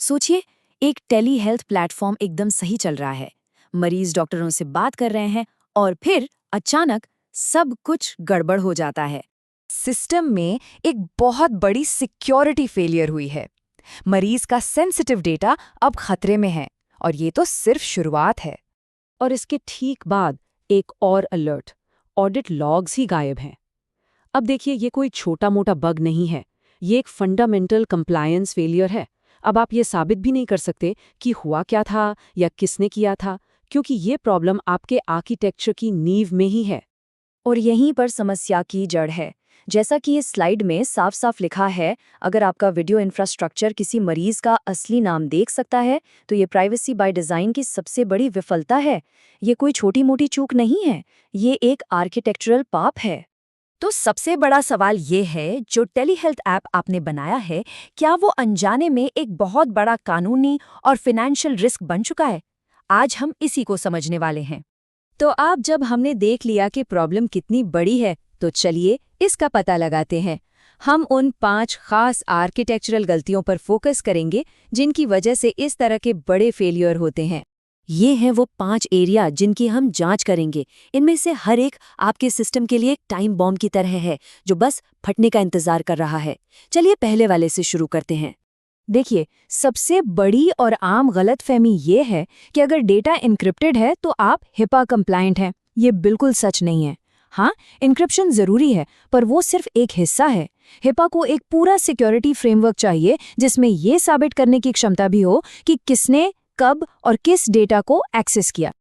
सोचिए, एक tele health platform एकदम सही चल रहा है। मरीज डॉक्टरों से बात कर रहे हैं और फिर अचानक सब कुछ गड़बड़ हो जाता है। सिस्टम में एक बहुत बड़ी सिक्योरिटी फेलियर हुई है। मरीज का सेंसिटिव डेटा अब खतरे में है और ये तो सिर्फ शुरुआत है। और इसके ठीक बाद एक और अलर्ट, ऑडिट लॉग्स ही गायब हैं। अब देखिए, ये कोई छोटा मोटा बग नहीं है, ये एक फंडामेंटल कंप्लायंस फेलियर है। अब आप ये साबित भी नहीं कर सकते कि हुआ क्या था या किसने किया था, क्योंकि ये प्रॉब्लम आपके आर्किटेक्चर की नींव में ही है। और यहीं पर समस्या की जड़ है। जैसा कि इस स्लाइड में साफ साफ लिखा है, अगर आपका वीडियो इंफ्रास्ट्रक्चर किसी मरीज का असली नाम देख सकता है, तो ये प्राइवेसी बाय डिज़ाइन की सबसे बड़ी विफलता है। ये कोई छोटी मोटी चूक नहीं है, ये एक आर्किटेक्चरल पाप है। तो सबसे बड़ा सवाल ये है, जो टेली हेल्थ ऐप आपने बनाया है, क्या वो अनजाने में एक बहुत बड़ा कानूनी और फिनेंशियल रिस्क बन चुका है? आज हम इसी को समझने वाले हैं। तो आप जब हमने देख लिया कि प्रॉब्लम कितनी बड़ी है, तो चलिए इसका पता लगाते हैं। हम उन 5 खास आर्किटेक्चरल गलतियों पर फोकस करेंगे जिनकी वजह से इस तरह के बड़े फेलियर होते हैं। ये हैं वो 5 एरिया जिनकी हम जांच करेंगे। इनमें से हर एक आपके सिस्टम के लिए एक टाइम बॉम्ब की तरह है, जो बस फटने का इंतजार कर रहा है। चलिए पहले वाले से शुरू करते हैं। देखिए, सबसे बड़ी और आम गलतफहमी ये है कि अगर डेटा इनक्रिप्टेड है तो आप हिपा कंप्लायंट हैं। ये बिल्कुल सच नहीं है। हाँ, इनक्रिप्शन जरूरी है, पर वो सिर्फ एक हिस्सा है। हिपा को एक पूरा सिक्योरिटी फ्रेमवर्क चाहिए जिसमें ये साबित करने की क्षमता भी हो कि किसने, कब और किस डेटा को एक्सेस किया।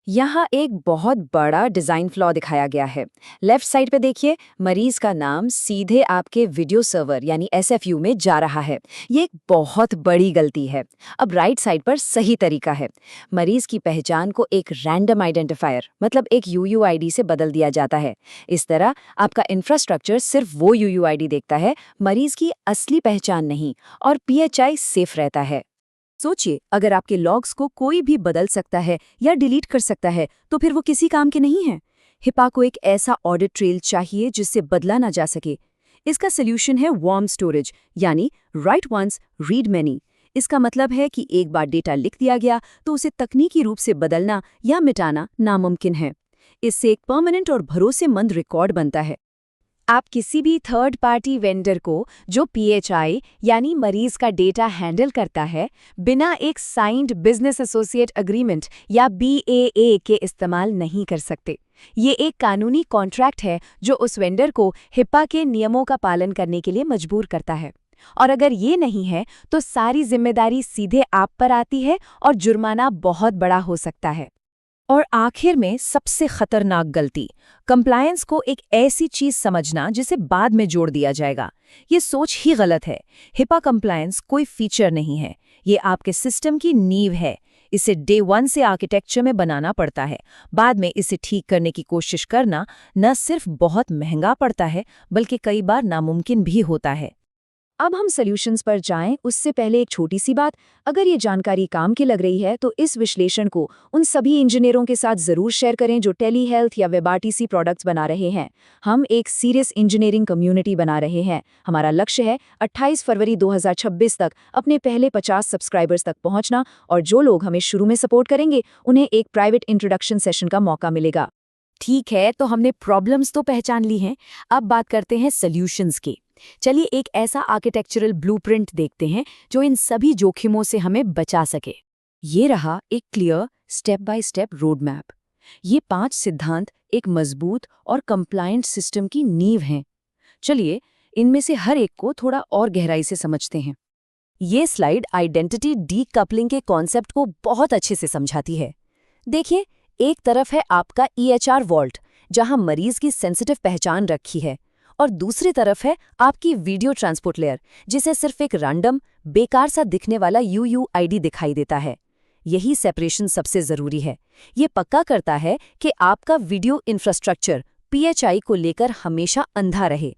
यहाँ एक बहुत बड़ा डिज़ाइन फ्लॉ दिखाया गया है। लेफ्ट साइड पे देखिए, मरीज का नाम सीधे आपके वीडियो सर्वर यानी एसएफयू में जा रहा है। ये एक बहुत बड़ी गलती है। अब राइट साइड पर सही तरीका है। मरीज की पहचान को एक रैंडम आइडेंटिफायर मतलब एक यूयूआईडी से बदल दिया जाता है। इस तरह आपका इंफ्रास्ट्रक्चर सिर्फ वो यूयूआईडी देखता है, मरीज की असली पहचान नहीं, और पीएचआई सेफ रहता है। सोचिए, अगर आपके लॉग्स को कोई भी बदल सकता है या डिलीट कर सकता है, तो फिर वो किसी काम के नहीं हैं। हिपा को एक ऐसा ऑडिट ट्रेल चाहिए जिससे बदला ना जा सके। इसका सोल्यूशन है वार्म स्टोरेज, यानी राइट वंस रीड मैनी। इसका मतलब है कि एक बार डेटा लिख दिया गया तो उसे तकनीकी रूप से बदलना या मिटाना नामुमकिन है। इससे एक परमानेंट और भरोसेमंद रिकॉर्ड बनता है। आप किसी भी थर्ड पार्टी वेंडर को, जो पीएचआई यानी मरीज का डेटा हैंडल करता है, बिना एक साइंड बिजनेस एसोसिएट एग्रीमेंट या बीएए के इस्तेमाल नहीं कर सकते। ये एक कानूनी कॉन्ट्रैक्ट है जो उस वेंडर को हिपा के नियमों का पालन करने के लिए मजबूर करता है। और अगर ये नहीं है, तो सारी जिम्मेदारी सीधे आप पर आती है और जुर्माना बहुत बड़ा हो सकता है। और आखिर में सबसे खतरनाक गलती, कंप्लायंस को एक ऐसी चीज समझना जिसे बाद में जोड़ दिया जाएगा। ये सोच ही गलत है। हिपा कंप्लायंस कोई फीचर नहीं है, ये आपके सिस्टम की नींव है। इसे डे 1 से आर्किटेक्चर में बनाना पड़ता है। बाद में इसे ठीक करने की कोशिश करना न सिर्फ बहुत महंगा पड़ता है, बल्कि कई बार नामुमकिन भी होता है। अब हम सॉल्यूशंस पर जाएं, उससे पहले एक छोटी सी बात। अगर ये जानकारी काम की लग रही है तो इस विश्लेषण को उन सभी इंजीनियरों के साथ ज़रूर शेयर करें जो टेली हेल्थ या वेबआरटीसी प्रोडक्ट्स बना रहे हैं। हम एक सीरियस इंजीनियरिंग कम्युनिटी बना रहे हैं। हमारा लक्ष्य है 28 फरवरी 2026 तक अपने पहले 50 सब्सक्राइबर्स तक पहुंचना, और जो लोग हमें शुरू में सपोर्ट करेंगे उन्हें एक प्राइवेट इंट्रोडक्शन सेशन का मौका मिलेगा। ठीक है, तो हमने प्रॉब्लम्स तो पहचान ली हैं। अब बात करते हैं सॉल्यूशंस की। चलिए एक ऐसा आर्किटेक्चरल ब्लूप्रिंट देखते हैं जो इन सभी जोखिमों से हमें बचा सके। ये रहा एक clear step by step road map. ये 5 सिद्धांत एक मजबूत और कंप्लायंट सिस्टम की नींव हैं। चलिए इनमें से हर एक को थोड़ा और गहराई से समझते हैं। ये स्लाइड आइडेंटिटी डीकपलिंग के कॉन्सेप्ट को बहुत अच्छे से समझाती है। देखिए, एक तरफ है आपका ईएचआर वॉल्ट, जहां मरीज की सेंसिटिव पहचान रखी है, और दूसरी तरफ है आपकी वीडियो ट्रांसपोर्ट लेयर, जिसे सिर्फ एक रैंडम बेकार सा दिखने वाला यूयूआईडी दिखाई देता है। यही सेपरेशन सबसे जरूरी है। ये पक्का करता है कि आपका वीडियो इंफ्रास्ट्रक्चर पीएचआई को लेकर हमेशा अंधा रहे।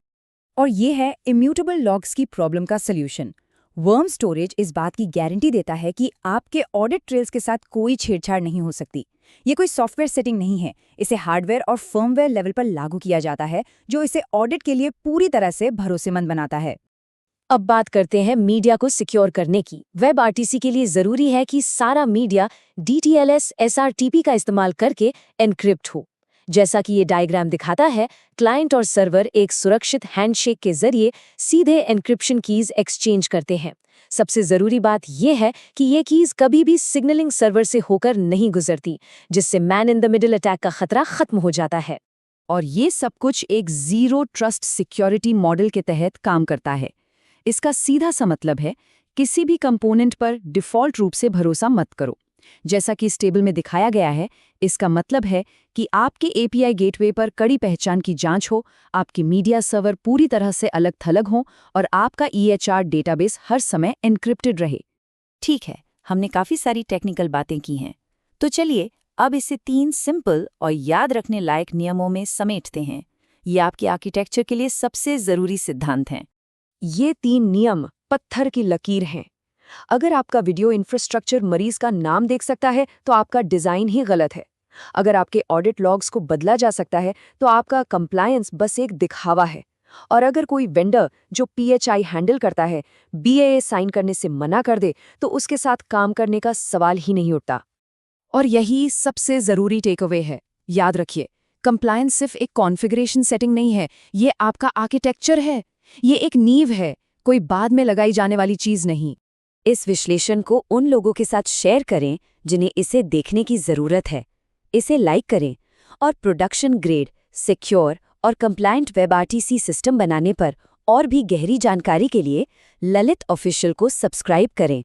और ये है इम्यूटेबल लॉग्स की प्रॉब्लम का सल्यूशन। वर्म स्टोरेज इस बात की गारंटी देता है कि आपके ऑडिट ट्रेल्स के साथ कोई छेड़छाड़ नहीं हो सकती। ये कोई सॉफ्टवेयर सेटिंग नहीं है, इसे हार्डवेयर और फर्मवेयर लेवल पर लागू किया जाता है, जो इसे ऑडिट के लिए पूरी तरह से भरोसेमंद बनाता है। अब बात करते हैं मीडिया को सिक्योर करने की। वेब आरटीसी के लिए जरूरी है कि सारा मीडिया DTLS SRTP का इस्तेमाल करके एन्क्रिप्ट हो। जैसा कि ये डायग्राम दिखाता है, क्लाइंट और सर्वर एक सुरक्षित हैंडशेक के जरिए सीधे एन्क्रिप्शन कीज एक्सचेंज करते हैं। सबसे जरूरी बात यह है कि ये कीज कभी भी सिग्नलिंग सर्वर से होकर नहीं गुजरती, जिससे man in the middle attack का खतरा खत्म हो जाता है। और ये सब कुछ एक जीरो ट्रस्ट सिक्योरिटी मॉडल के तहत काम करता है। इसका सीधा सा मतलब है, किसी भी कंपोनेंट पर डिफ़ॉल्ट रूप से भरोसा मत करो। जैसा कि इस टेबल में दिखाया गया है, इसका मतलब है कि आपके API गेटवे पर कड़ी पहचान की जांच हो, आपके मीडिया सर्वर पूरी तरह से अलग-थलग हों और आपका EHR डेटाबेस हर समय एन्क्रिप्टेड रहे। ठीक है, हमने काफ़ी सारी टेक्निकल बातें की हैं। तो चलिए अब इसे 3 सिंपल और याद रखने लायक नियमों में समेटते हैं। ये आपके आर्किटेक्चर के लिए सबसे ज़रूरी सिद्धांत हैं। ये 3 नियम पत्थर की लकीर हैं। अगर आपका वीडियो इंफ्रास्ट्रक्चर मरीज का नाम देख सकता है, तो आपका डिज़ाइन ही गलत है। अगर आपके ऑडिट लॉग्स को बदला जा सकता है, तो आपका कंप्लायंस बस एक दिखावा है। और अगर कोई वेंडर जो PHI हैंडल करता है, BAA साइन करने से मना कर दे, तो उसके साथ काम करने का सवाल ही नहीं उठता। और यही सबसे ज़रूरी टेकअवे है। याद रखिए, कंप्लायंस सिर्फ एक कॉन्फ़िगरेशन सेटिंग नहीं है, ये आपका आर्किटेक्चर है। ये एक नींव है, कोई बाद में लगाई जाने वाली चीज़ नहीं। इस विश्लेषण को उन लोगों के साथ शेयर करें जिन्हें इसे देखने की ज़रूरत है। इसे लाइक करें और प्रोडक्शन ग्रेड, सिक्योर और कंप्लायंट वेब आरटीसी सिस्टम बनाने पर और भी गहरी जानकारी के लिए ललित ऑफिशियल को सब्सक्राइब करें।